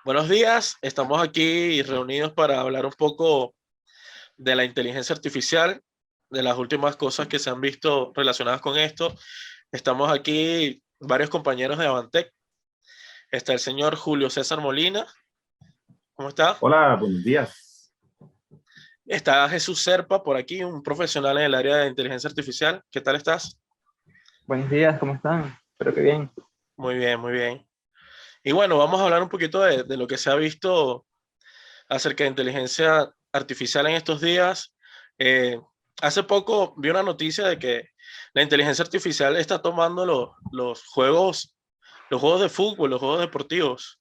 Buenos días, estamos aquí reunidos para hablar un poco de la inteligencia artificial, de las últimas cosas que se han visto relacionadas con esto. Estamos aquí varios compañeros de Avantec. Está el señor Julio César Molina, ¿cómo está? Hola, buenos días. Está Jesús Serpa por aquí, un profesional en el área de inteligencia artificial. ¿Qué tal estás? Buenos días, ¿cómo están? Espero que bien. Muy bien, muy bien. Y bueno, vamos a hablar un poquito de lo que se ha visto acerca de inteligencia artificial en estos días. Eh, Hace poco vi una noticia de que la inteligencia artificial está tomando los juegos de fútbol, los juegos deportivos,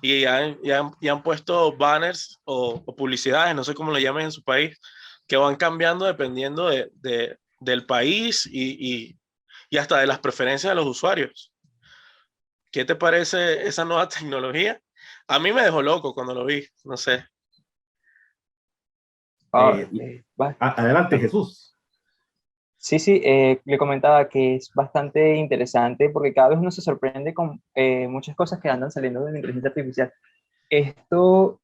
y han puesto banners o publicidades, no sé cómo le llamen en su país, que van cambiando dependiendo del país y hasta de las preferencias de los usuarios. ¿Qué te parece esa nueva tecnología? A mí me dejó loco cuando lo vi, no sé. Ah, Eh, va- Adelante, Jesús. sí, sí, le comentaba que es bastante interesante porque cada vez uno se sorprende con muchas cosas que andan saliendo de la inteligencia artificial. Esto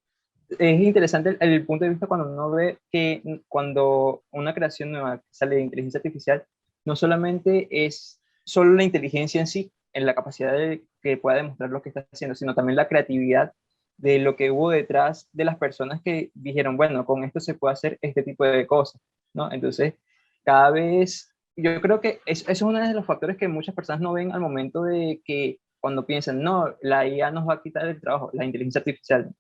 es interesante el punto de vista cuando uno ve que cuando una creación nueva sale de inteligencia artificial, no solamente es solo la inteligencia en sí, en la capacidad de que pueda demostrar lo que está haciendo, sino también la creatividad de lo que hubo detrás de las personas que dijeron, bueno, con esto se puede hacer este tipo de cosas, ¿no? Entonces, cada vez, yo creo que eso es uno de los factores que muchas personas no ven al momento de que cuando piensan, no, la IA nos va a quitar el trabajo, la inteligencia artificial,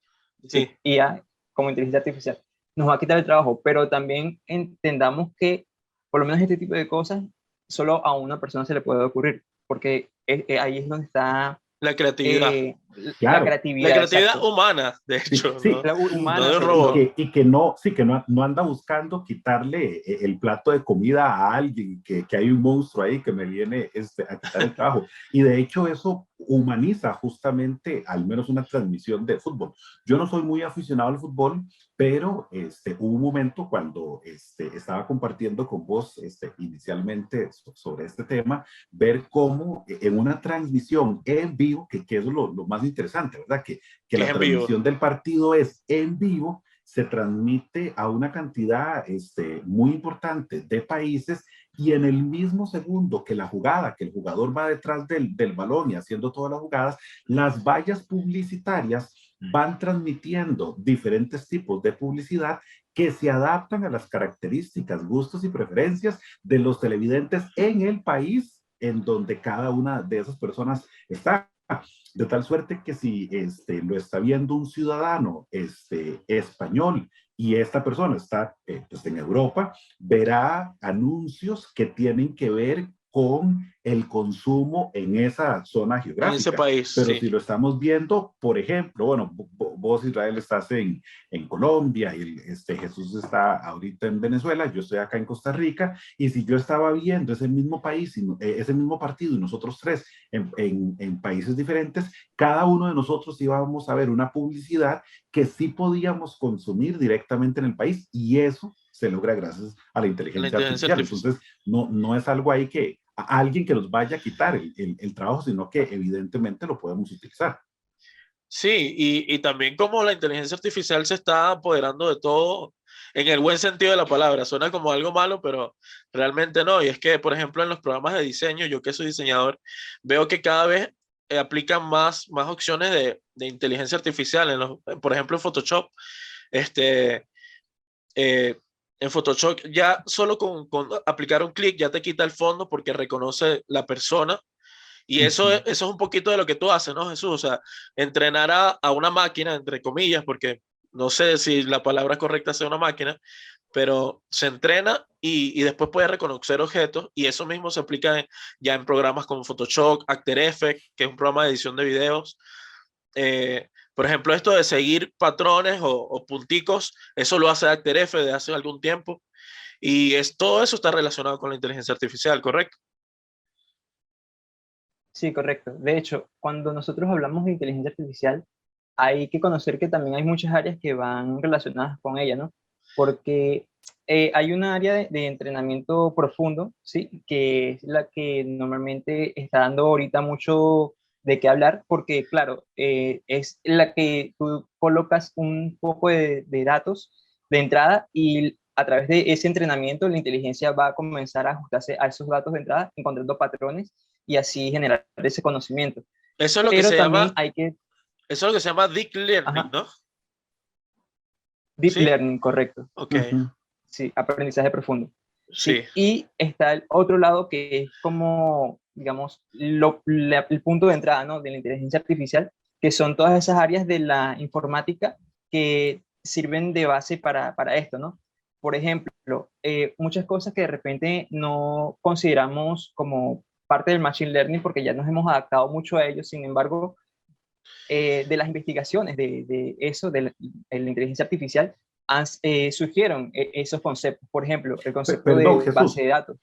sí, Sí. IA como inteligencia artificial, nos va a quitar el trabajo, pero también entendamos que por lo menos este tipo de cosas solo a una persona se le puede ocurrir, porque ahí es donde está La creatividad. eh, la Claro, La creatividad, creatividad exacto, humana, de sí, hecho, sí, ¿no? la No humana de un sobre y robot. todo. que, y que no, sí, que no, no anda buscando quitarle el plato de comida a alguien, que hay un monstruo ahí que me viene a quitar el trabajo. Y de hecho eso humaniza justamente al menos una transmisión de fútbol. Yo no soy muy aficionado al fútbol, pero hubo un momento cuando estaba compartiendo con vos inicialmente sobre este tema, ver cómo en una transmisión en vivo, que es lo más interesante, ¿verdad? Que Que es la en vivo. transmisión del partido es en vivo, se transmite a una cantidad muy importante de países y en el mismo segundo que la jugada, que el jugador va detrás del balón y haciendo todas las jugadas, las vallas publicitarias van transmitiendo diferentes tipos de publicidad que se adaptan a las características, gustos y preferencias de los televidentes en el país en donde cada una de esas personas está. De tal suerte que si lo está viendo un ciudadano español y esta persona está pues en Europa, verá anuncios que tienen que ver con el consumo en esa zona En ese geográfica. país, Pero sí. si lo estamos viendo, por ejemplo, bueno, vos Israel estás en Colombia y Jesús está ahorita en Venezuela, yo estoy acá en Costa Rica, y si yo estaba viendo ese mismo país, ese mismo partido y nosotros tres en países diferentes, cada uno de nosotros íbamos a ver una publicidad que sí podíamos consumir directamente en el país y eso se logra gracias a la La inteligencia inteligencia artificial. artificial. Entonces, no es algo ahí que a alguien que nos vaya a quitar el trabajo, sino que evidentemente lo podemos utilizar. Sí, y también como la inteligencia artificial se está apoderando de todo en el buen sentido de la palabra. Suena como algo malo, pero realmente no. Y es que, por ejemplo, en los programas de diseño, yo que soy diseñador, veo que cada vez aplican más opciones de inteligencia artificial. Por ejemplo, en Photoshop, este, eh, en Photoshop ya solo con aplicar un clic ya te quita el fondo porque reconoce la persona y Uh -huh. eso es un poquito de lo que tú haces, ¿no, Jesús? O sea, entrenar a una máquina, entre comillas, porque no sé si la palabra correcta sea una máquina, pero se entrena y después puede reconocer objetos y eso mismo se aplica ya en programas como Photoshop, After Effects, que es un programa de edición de videos. Por ejemplo, esto de seguir patrones o punticos, eso lo hace After Effects desde hace algún tiempo y todo eso está relacionado con la inteligencia artificial, ¿correcto? Sí, correcto. De hecho, cuando nosotros hablamos de inteligencia artificial, hay que conocer que también hay muchas áreas que van relacionadas con ella, ¿no? Porque hay una área de entrenamiento profundo, ¿sí? Que es la que normalmente está dando ahorita mucho de qué hablar, porque claro, es la que tú colocas un poco de datos de entrada y a través de ese entrenamiento la inteligencia va a comenzar a ajustarse a esos datos de entrada, encontrando patrones y así generar ese conocimiento. Eso es lo que Pero se también llama, hay que, eso es lo que se llama deep learning, ajá, ¿no? deep ¿Sí? learning, correcto. Ok, Ujú. Sí, aprendizaje profundo. sí. Sí, y está el otro lado que es como, digamos, el punto de entrada, ¿no? De la inteligencia artificial, que son todas esas áreas de la informática que sirven de base para esto, ¿no? Por ejemplo, muchas cosas que de repente no consideramos como parte del machine learning porque ya nos hemos adaptado mucho a ello, sin embargo, de las investigaciones de eso, de la inteligencia artificial, surgieron esos conceptos. Por ejemplo, el concepto Perdón, de base Jesús. de datos.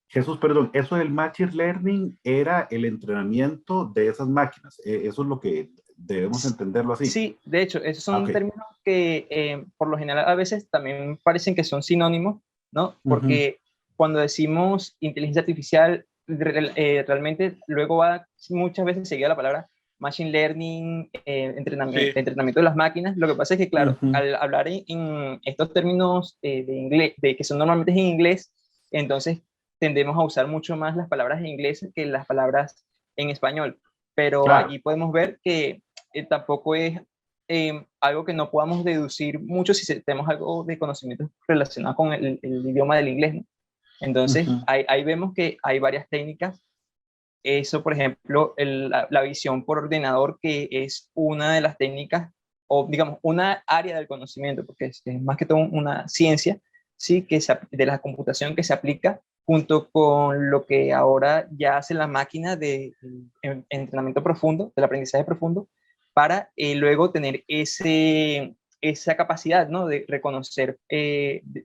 Jesús, perdón, eso del machine learning era el entrenamiento de esas máquinas. Eso es lo que debemos entenderlo así. Sí, de hecho, esos Ah, ok. son términos que por lo general a veces también parecen que son sinónimos, ¿no? Ujú, Porque cuando decimos inteligencia artificial, realmente luego va muchas veces seguida la palabra machine learning, Sí, entrenamiento de las máquinas. Lo que pasa es que, claro, ujú. al hablar en estos términos de inglés, de que son normalmente en inglés, entonces tendemos a usar mucho más las palabras en inglés que las palabras en español. Pero Claro, allí podemos ver que tampoco es algo que no podamos deducir mucho si tenemos algo de conocimiento relacionado con el idioma del inglés, ¿no? Entonces, ujú, ahí vemos que hay varias técnicas. Eso, por ejemplo, la visión por ordenador, que es una de las técnicas, o digamos, una área del conocimiento, porque es más que todo una ciencia, sí, de la computación que se aplica junto con lo que ahora ya hace la máquina de entrenamiento profundo, del aprendizaje profundo, para luego tener esa capacidad, ¿no? De reconocer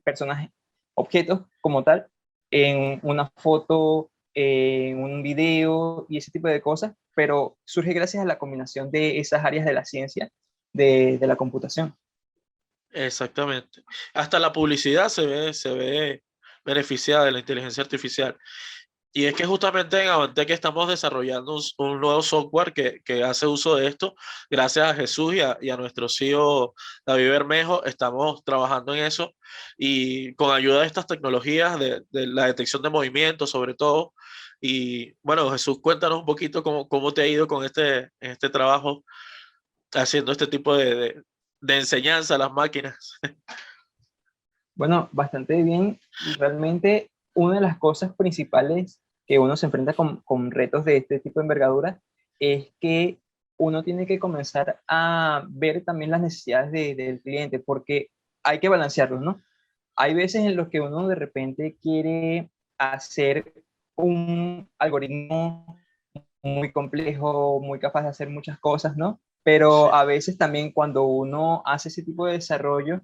personajes, objetos como tal, en una foto, en un video y ese tipo de cosas, pero surge gracias a la combinación de esas áreas de la ciencia, de la computación. exactamente. Hasta la publicidad se ve beneficiada de la inteligencia artificial. Y es que justamente en Avantec estamos desarrollando un nuevo software que hace uso de esto. Gracias a Jesús y a nuestro CEO David Bermejo, estamos trabajando en eso y con ayuda de estas tecnologías de la detección de movimientos sobre todo. Y bueno, Jesús, cuéntanos un poquito cómo te ha ido con este trabajo haciendo este tipo de enseñanza a las máquinas. Bueno, bastante bien. Realmente una de las cosas principales que uno se enfrenta con retos de este tipo de envergadura es que uno tiene que comenzar a ver también las necesidades del cliente, porque hay que balancearlos, ¿no? Hay veces en los que uno de repente quiere hacer un algoritmo muy complejo, muy capaz de hacer muchas cosas, ¿no? Sí. Pero a veces también cuando uno hace ese tipo de desarrollo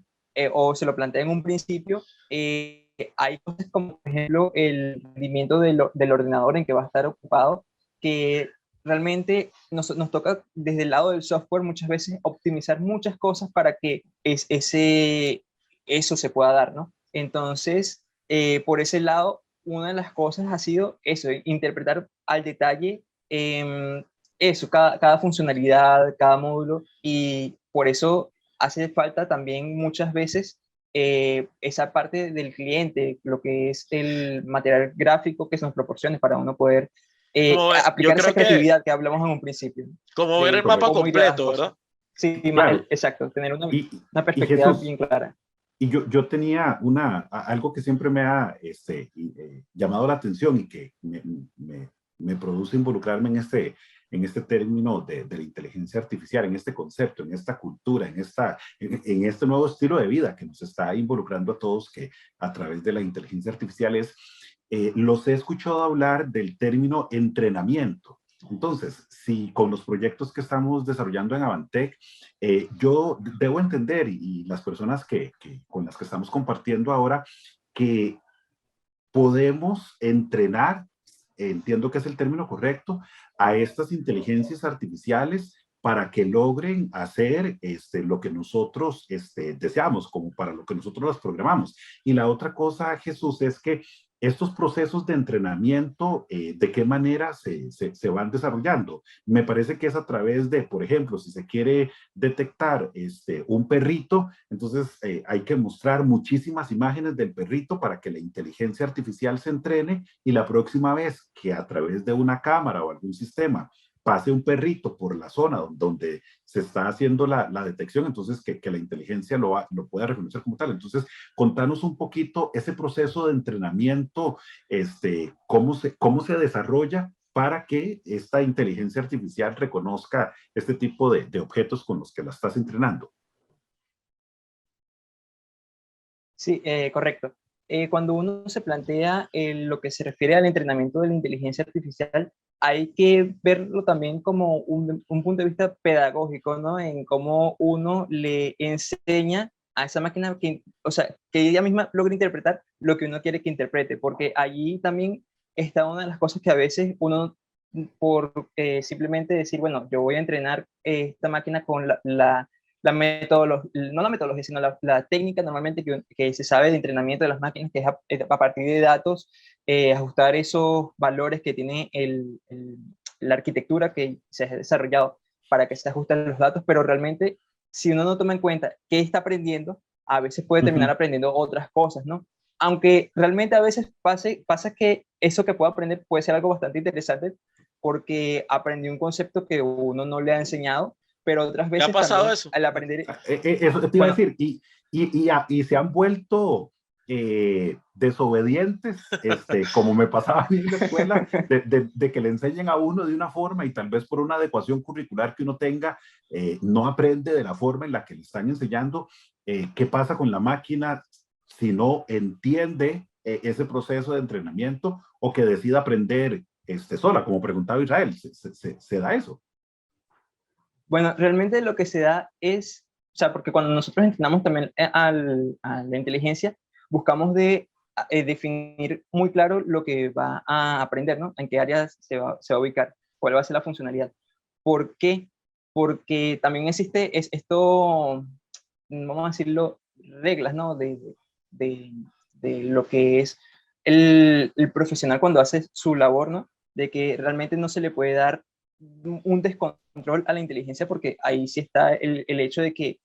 o se lo plantea en un principio, hay cosas como, por ejemplo, el rendimiento del ordenador en que va a estar ocupado, que realmente nos toca desde el lado del software muchas veces optimizar muchas cosas para que eso se pueda dar, ¿no? Entonces, por ese lado, una de las cosas ha sido eso, interpretar al detalle eso, cada funcionalidad, cada módulo, y por eso hace falta también muchas veces esa parte del cliente, lo que es el material gráfico que se nos proporcione para uno poder Yo aplicar esa creo que creatividad que hablamos en un principio, como ver de el mapa correcto. cómo irían las completo, cosas. ¿verdad? Sí, Claro. exacto, tener Y, una y perspectiva Jesús, bien clara. y yo tenía algo que siempre me ha llamado la atención y que me produce involucrarme en este término de la inteligencia artificial, en este concepto, en esta cultura, en este nuevo estilo de vida que nos está involucrando a todos, que a través de la inteligencia artificial los he escuchado hablar del término entrenamiento. Entonces, si con los proyectos que estamos desarrollando en Avantec, yo debo entender, y las personas con las que estamos compartiendo ahora, que podemos entrenar, entiendo que es el término correcto, a estas inteligencias artificiales para que logren hacer lo que nosotros deseamos, como para lo que nosotros las programamos. Y la otra cosa, Jesús, es que estos procesos de entrenamiento, ¿de qué manera se van desarrollando? Me parece que es a través de, por ejemplo, si se quiere detectar un perrito, entonces hay que mostrar muchísimas imágenes del perrito para que la inteligencia artificial se entrene y la próxima vez que a través de una cámara o algún sistema pase un perrito por la zona donde se está haciendo la detección, entonces que la inteligencia lo pueda reconocer como tal. Entonces, contanos un poquito ese proceso de entrenamiento, cómo se desarrolla para que esta inteligencia artificial reconozca este tipo de objetos con los que la estás entrenando. Sí, correcto. Cuando uno se plantea lo que se refiere al entrenamiento de la inteligencia artificial, hay que verlo también como un punto de vista pedagógico, ¿no? En cómo uno le enseña a esa máquina que, o sea, que ella misma logre interpretar lo que uno quiere que interprete, porque allí también está una de las cosas que a veces uno, por simplemente decir, bueno, yo voy a entrenar esta máquina con la metodología, no la metodología, sino la técnica normalmente que se sabe de entrenamiento de las máquinas, que es a partir de datos, ajustar esos valores que tiene la arquitectura que se ha desarrollado para que se ajusten los datos, pero realmente si uno no toma en cuenta qué está aprendiendo, a veces puede terminar aprendiendo otras cosas, ¿no? Aunque realmente a veces pasa que eso que puede aprender puede ser algo bastante interesante porque aprendió un concepto que uno no le ha enseñado, pero otras ¿Qué ha veces pasado también eso? al aprender, Eso te iba a bueno, decir, y se han vuelto desobedientes, como me pasaba a mí en la escuela, de que le enseñen a uno de una forma y tal vez por una adecuación curricular que uno tenga, no aprende de la forma en la que le están enseñando. ¿Qué pasa con la máquina si no entiende ese proceso de entrenamiento o que decida aprender sola? Como preguntaba Israel, ¿se da eso? bueno, realmente lo que se da es, o sea, porque cuando nosotros entrenamos también a la inteligencia, buscamos definir muy claro lo que va a aprender, ¿no? En qué áreas se va a ubicar, cuál va a ser la funcionalidad. ¿Por qué? Porque también existe esto, vamos a decirlo, reglas, ¿no? De, de lo que es el profesional cuando hace su labor, ¿no? De que realmente no se le puede dar un descontrol a la inteligencia porque ahí sí está el hecho de que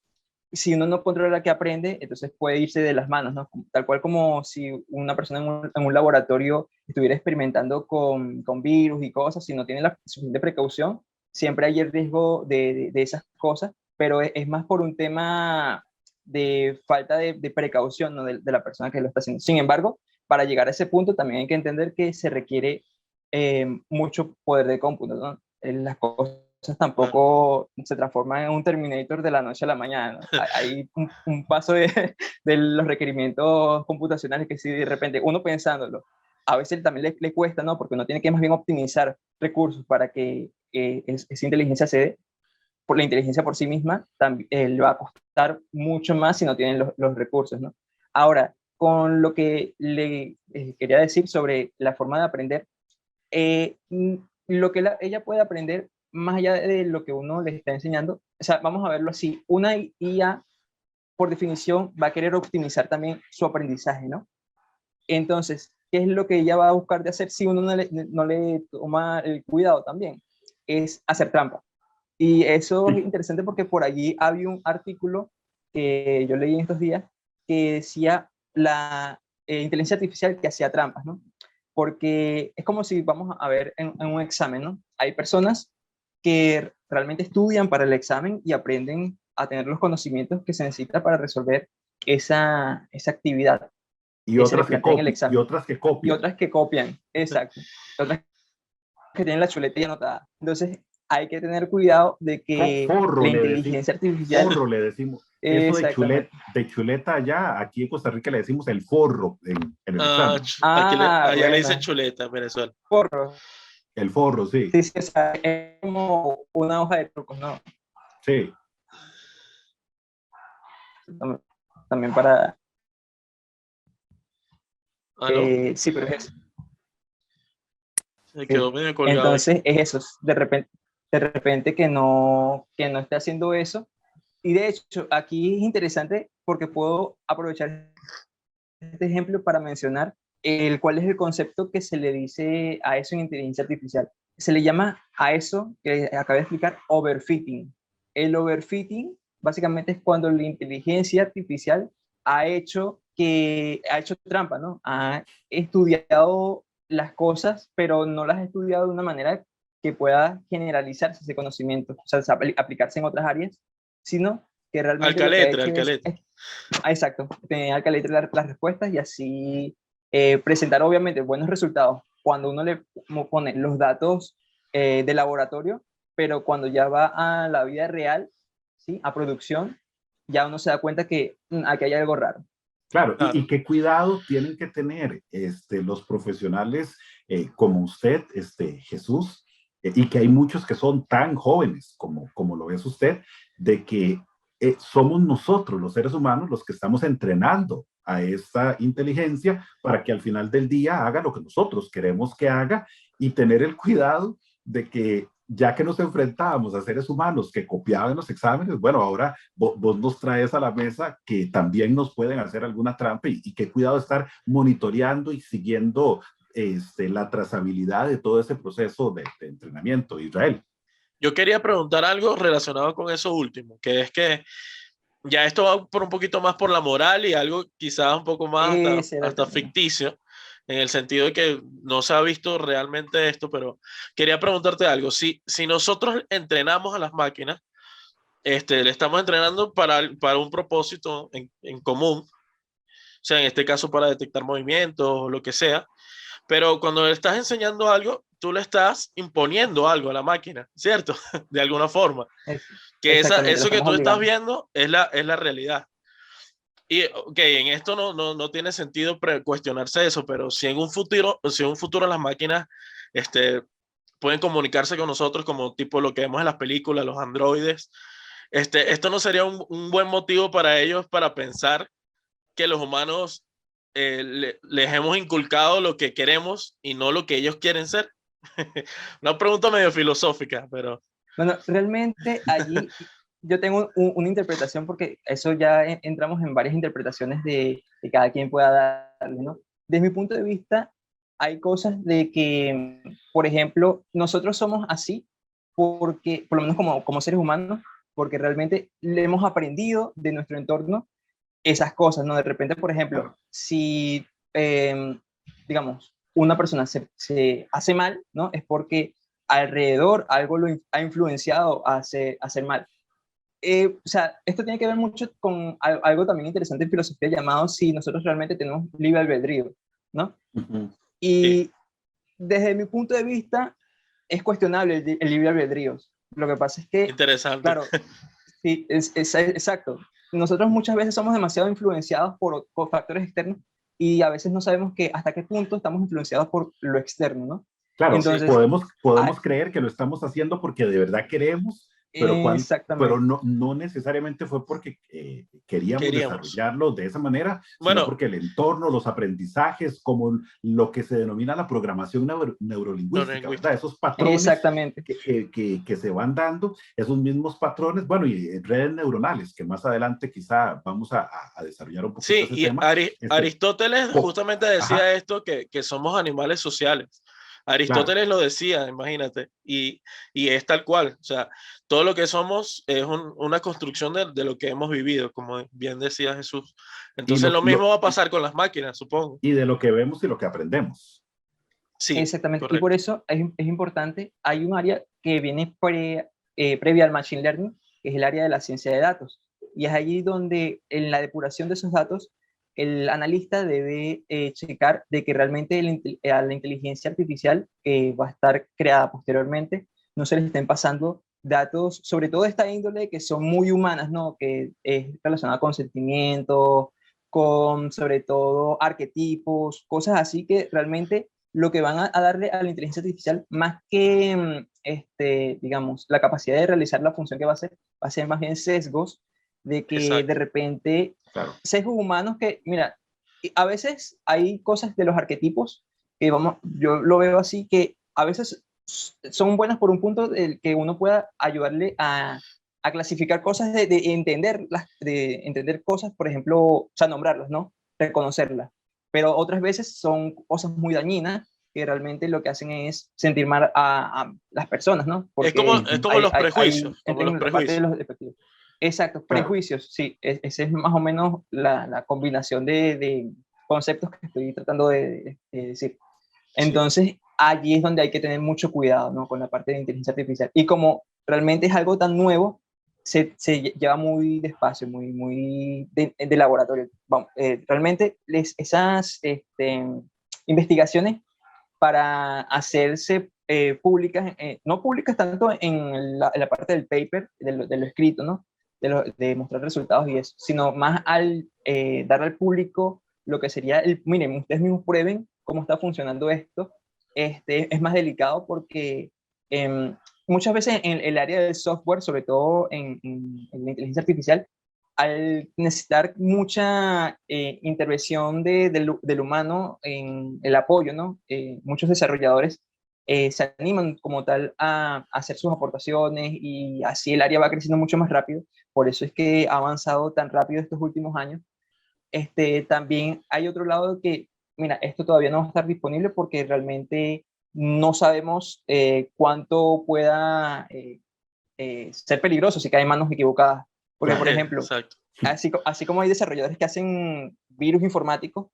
si uno no controla qué aprende, entonces puede irse de las manos, ¿no? Tal cual como si una persona en un laboratorio estuviera experimentando con virus y cosas, si no tiene la suficiente precaución, siempre hay el riesgo de esas cosas, pero es más por un tema de falta de precaución, ¿no? De la persona que lo está haciendo. Sin embargo, para llegar a ese punto también hay que entender que se requiere mucho poder de cómputo, ¿no? Las cosas Claro. tampoco se transforman en un Terminator de la noche a la mañana, ¿no? Hay un paso de los requerimientos computacionales que si de repente uno pensándolo, a veces también le cuesta, ¿no? Porque uno tiene que más bien optimizar recursos para que esa inteligencia se dé. Por la inteligencia por sí misma también, le va a costar mucho más si no tienen los recursos, ¿no? Ahora, con lo que le quería decir sobre la forma de aprender, lo que ella puede aprender más allá de lo que uno le está enseñando, o sea, vamos a verlo así, una IA por definición va a querer optimizar también su aprendizaje, ¿no? Entonces, ¿qué es lo que ella va a buscar de hacer si uno no le toma el cuidado también? Es hacer trampa. Y eso es interesante porque por allí había un artículo que yo leí en estos días que decía la inteligencia artificial que hacía trampas, ¿no? Porque es como si vamos a ver en un examen, ¿no? Hay personas que realmente estudian para el examen y aprenden a tener los conocimientos que se necesita para resolver esa actividad que se les plantea en el Y examen. otras que Y copian. otras que copian, exacto. Otras que tienen la chuleta ya anotada. Entonces, hay que tener cuidado de que Forro la le decimos, inteligencia artificial, forro le decimos. Eso exactamente. de chuleta allá, aquí en Costa Rica le decimos el forro en el Ah, examen. Ah, allá le dicen bueno, chuleta en Venezuela. porro. El forro, sí, Sí, sí, o sea, es como una hoja de trucos, ¿no? sí. También para... ¿Aló? sí, pero es eso. Se Sí. quedó medio colgado ahí. Entonces, es eso. De repente que no esté haciendo eso. Y de hecho, aquí es interesante porque puedo aprovechar este ejemplo para mencionar ¿Cuál es el concepto que se le dice a eso en inteligencia artificial? Se le llama a eso, que acabo de explicar, overfitting. El overfitting básicamente es cuando la inteligencia artificial ha hecho trampa, ¿no? Ha estudiado las cosas, pero no las ha estudiado de una manera que pueda generalizarse ese conocimiento, o sea, aplicarse en otras áreas, sino que realmente lo que ha Alcaletre, hecho alcaletre. exacto, tener al calibre las respuestas y así presentar obviamente buenos resultados cuando uno le pone los datos de laboratorio, pero cuando ya va a la vida real, ¿sí? A producción, ya uno se da cuenta que aquí hay algo raro. Claro, Claro. y qué cuidado tienen que tener los profesionales como usted, Jesús, y que hay muchos que son tan jóvenes como lo es usted, de que somos nosotros, los seres humanos, los que estamos entrenando a esta inteligencia para que al final del día haga lo que nosotros queremos que haga y tener el cuidado de que ya que nos enfrentábamos a seres humanos que copiaban los exámenes, bueno, ahora vos nos traes a la mesa que también nos pueden hacer alguna trampa y qué cuidado estar monitoreando y siguiendo la trazabilidad de todo ese proceso de entrenamiento, Israel. Yo quería preguntar algo relacionado con eso último, que es que ya esto va por un poquito más por la moral y algo quizás un poco más Ese era el hasta término. ficticio, en el sentido de que no se ha visto realmente esto, pero quería preguntarte algo. Si nosotros entrenamos a las máquinas, le estamos entrenando para un propósito en común, o sea, en este caso para detectar movimientos o lo que sea, pero cuando le estás enseñando algo, tú le estás imponiendo algo a la máquina, ¿cierto? De alguna forma. Que Exactamente, lo eso que estamos tú estás obligando. viendo es la realidad. Y, ok, en esto no tiene sentido cuestionarse eso, pero si en un futuro las máquinas este, pueden comunicarse con nosotros como tipo lo que vemos en las películas, los androides, esto no sería un buen motivo para ellos para pensar que los humanos les hemos inculcado lo que queremos y no lo que ellos quieren ser. Una pregunta medio filosófica, pero Bueno, realmente allí yo tengo una interpretación porque eso ya entramos en varias interpretaciones de cada quien pueda darle, ¿no? Desde mi punto de vista, hay cosas de que, por ejemplo, nosotros somos así porque, por lo menos como seres humanos, porque realmente le hemos aprendido de nuestro entorno esas cosas, ¿no? De repente, por ejemplo, Claro. si, digamos, una persona se hace mal, ¿no? Es porque alrededor algo lo ha influenciado a hacer mal. O sea, esto tiene que ver mucho con algo también interesante en filosofía llamado si nosotros realmente tenemos libre albedrío, ¿no? Uh -huh. sí, Y desde mi punto de vista es cuestionable el libre albedrío. Lo que pasa es que, interesante. claro, sí, es exacto. Nosotros muchas veces somos demasiado influenciados por factores externos y a veces no sabemos que hasta qué punto estamos influenciados por lo externo, ¿no? Claro, Sí, Entonces, podemos creer que lo estamos haciendo porque de verdad queremos, pero exactamente, no necesariamente fue porque queríamos queríamos. desarrollarlo de esa manera, sino Bueno, porque el entorno, los aprendizajes, como lo que se denomina la programación no neurolingüística, ¿verdad? lingüística. Esos patrones exactamente. que se van dando, esos mismos patrones, bueno, y redes neuronales, que más adelante quizá vamos a desarrollar un poquito Sí, ese y tema. Aristóteles justamente decía Ajá, esto, que somos animales sociales. claro. Aristóteles lo decía, imagínate, y es tal cual. O sea, todo lo que somos es una construcción de lo que hemos vivido, como bien decía Jesús. Y, Entonces lo mismo va a pasar con las máquinas, supongo. y de lo que vemos y lo que aprendemos. Sí, Exactamente. Y por correcto. eso es importante, hay un área que viene previa al Machine Learning, que es el área de la ciencia de datos. Y es allí donde en la depuración de esos datos, el analista debe checar de que realmente a la inteligencia artificial que va a estar creada posteriormente no se les estén pasando datos, sobre todo de esta índole, que son muy humanas, ¿no? Que es relacionada con sentimientos, con sobre todo arquetipos, cosas así que realmente lo que van a darle a la inteligencia artificial, más que, digamos, la capacidad de realizar la función que va a ser más bien sesgos, de que de Exacto. repente, Claro. sesgos humanos que, mira, a veces hay cosas de los arquetipos que vamos, yo lo veo así, que a veces son buenas por un punto del que uno pueda ayudarle a clasificar cosas, de entender cosas, por ejemplo, o sea, nombrarlas, ¿no? Reconocerlas. pero otras veces son cosas muy dañinas que realmente lo que hacen es sentir mal a las personas, ¿no? Porque Es como los prejuicios, como entran los en la parte de prejuicios. los efectivos. Exacto, Claro. prejuicios, sí, esa es más o menos la combinación de conceptos que estoy tratando de decir. Sí. Entonces, allí es donde hay que tener mucho cuidado, ¿no? Con la parte de inteligencia artificial. Y como realmente es algo tan nuevo, se lleva muy despacio, muy de laboratorio. Vamos, realmente esas investigaciones para hacerse públicas, no públicas tanto en la parte del paper, de lo escrito, ¿no? De mostrar resultados y eso, sino más al dar al público lo que sería miren, ustedes mismos prueben cómo está funcionando esto. Es más delicado porque muchas veces en el área del software, sobre todo en la inteligencia artificial, al necesitar mucha intervención del humano en el apoyo, ¿no? Muchos desarrolladores se animan como tal a hacer sus aportaciones y así el área va creciendo mucho más rápido. Por eso es que ha avanzado tan rápido estos últimos años. También hay otro lado que, mira, esto todavía no va a estar disponible porque realmente no sabemos cuánto pueda ser peligroso si cae en manos equivocadas. Porque, por Claro. ejemplo, Exacto. así como hay desarrolladores que hacen virus informáticos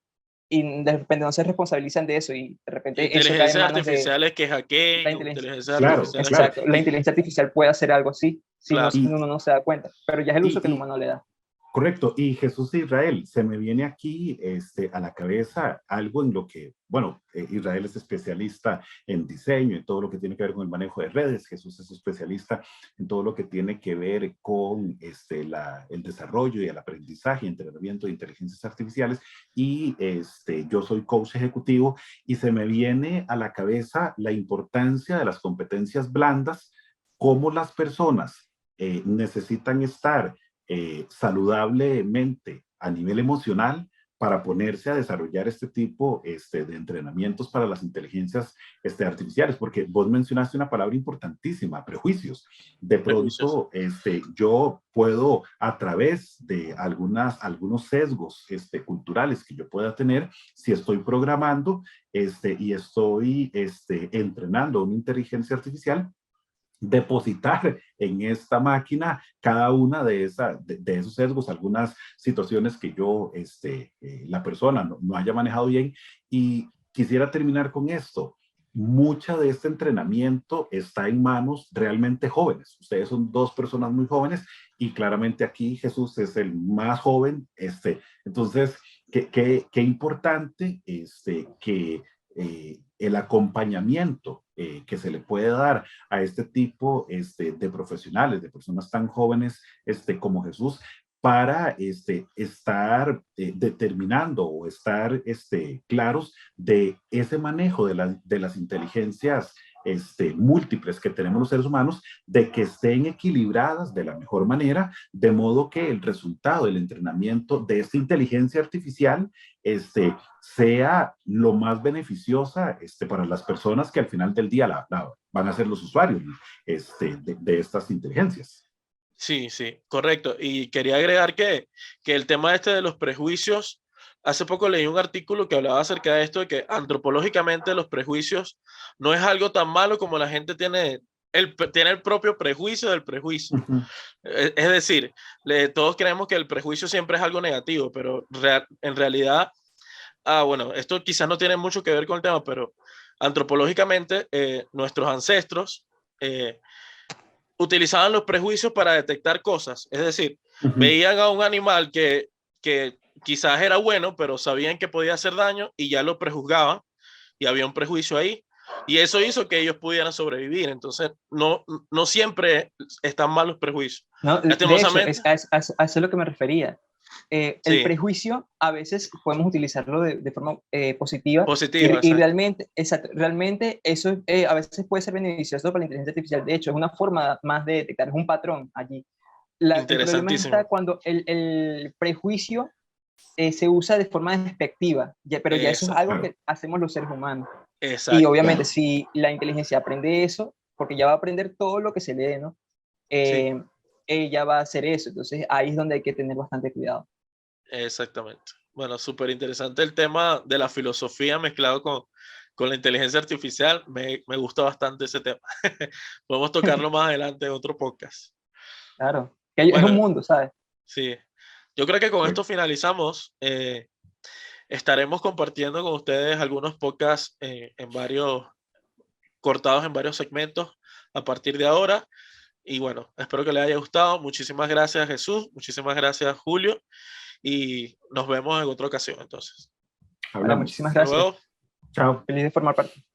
y de repente no se responsabilizan de eso y de repente eso cae en Inteligencias manos de artificiales que la hackeen, inteligencia. inteligencias Sí, Claro, artificiales que... claro. exacto. La inteligencia artificial puede hacer algo así si no, Claro. Y, uno no se da cuenta, pero ya es el uso que el y, humano le da. Correcto. Y Jesús de Israel, se me viene aquí a la cabeza algo en lo que, bueno, Israel es especialista en diseño, en todo lo que tiene que ver con el manejo de redes. Jesús es especialista en todo lo que tiene que ver con el desarrollo y el aprendizaje y entrenamiento de inteligencias artificiales. Y yo soy coach ejecutivo y se me viene a la cabeza la importancia de las competencias blandas, cómo las personas necesitan estar saludablemente a nivel emocional para ponerse a desarrollar este tipo de entrenamientos para las inteligencias artificiales, porque vos mencionaste una palabra importantísima, prejuicios. De Prejuicios. pronto, yo puedo, a través de algunos sesgos culturales que yo pueda tener, si estoy programando y estoy entrenando una inteligencia artificial, depositar en esta máquina cada una de esos sesgos, algunas situaciones que la persona no haya manejado bien. Y quisiera terminar con esto. Mucha de este entrenamiento está en manos realmente jóvenes. Ustedes son dos personas muy jóvenes y claramente aquí Jesús es el más joven. Entonces, qué importante que el acompañamiento que se le puede dar a este tipo de profesionales, de personas tan jóvenes como Jesús, para estar determinando o estar claros de ese manejo de las inteligencias múltiples que tenemos los seres humanos, de que estén equilibradas de la mejor manera, de modo que el resultado del entrenamiento de esta inteligencia artificial sea lo más beneficiosa para las personas que al final del día van a ser los usuarios de estas inteligencias. Sí, sí, correcto. Y quería agregar que el tema este de los prejuicios, hace poco leí un artículo que hablaba acerca de esto, de que antropológicamente los prejuicios no es algo tan malo como la gente tiene el propio prejuicio del prejuicio. Es decir, todos creemos que el prejuicio siempre es algo negativo, pero en realidad, bueno, esto quizás no tiene mucho que ver con el tema, pero antropológicamente nuestros ancestros utilizaban los prejuicios para detectar cosas. Es decir, veían a un animal que quizás era bueno, pero sabían que podía hacer daño y ya lo prejuzgaban y había un prejuicio ahí. Y eso hizo que ellos pudieran sobrevivir. Entonces, no siempre están mal los prejuicios. No, de hecho, Lastimosamente, a eso es lo que me refería. El sí, prejuicio a veces podemos utilizarlo de forma positiva positiva, y exacto. realmente eso a veces puede ser beneficioso para la inteligencia artificial. De hecho, es una forma más de detectar, es un patrón allí. El problema está Interesantísimo. cuando el prejuicio se usa de forma despectiva, pero ya eso es Exacto, algo Claro, que hacemos los seres humanos. Y exacto. obviamente claro. si la inteligencia aprende eso, porque ya va a aprender todo lo que se lee, ¿no? Sí, Ella va a hacer eso. Entonces ahí es donde hay que tener bastante cuidado. exactamente. Bueno, súper interesante el tema de la filosofía mezclado con la inteligencia artificial. Me gusta bastante ese tema. Podemos tocarlo más adelante en otro podcast. Claro, que es un Bueno, mundo, ¿sabes? sí. Yo creo que con Bueno, esto finalizamos. Estaremos compartiendo con ustedes algunos podcasts cortados en varios segmentos a partir de ahora. Y bueno, espero que les haya gustado. Muchísimas gracias, Jesús. Muchísimas gracias, Julio. Y nos vemos en otra ocasión, entonces. Vale, hablamos. muchísimas Hasta gracias. luego. Chao. Feliz de formar parte.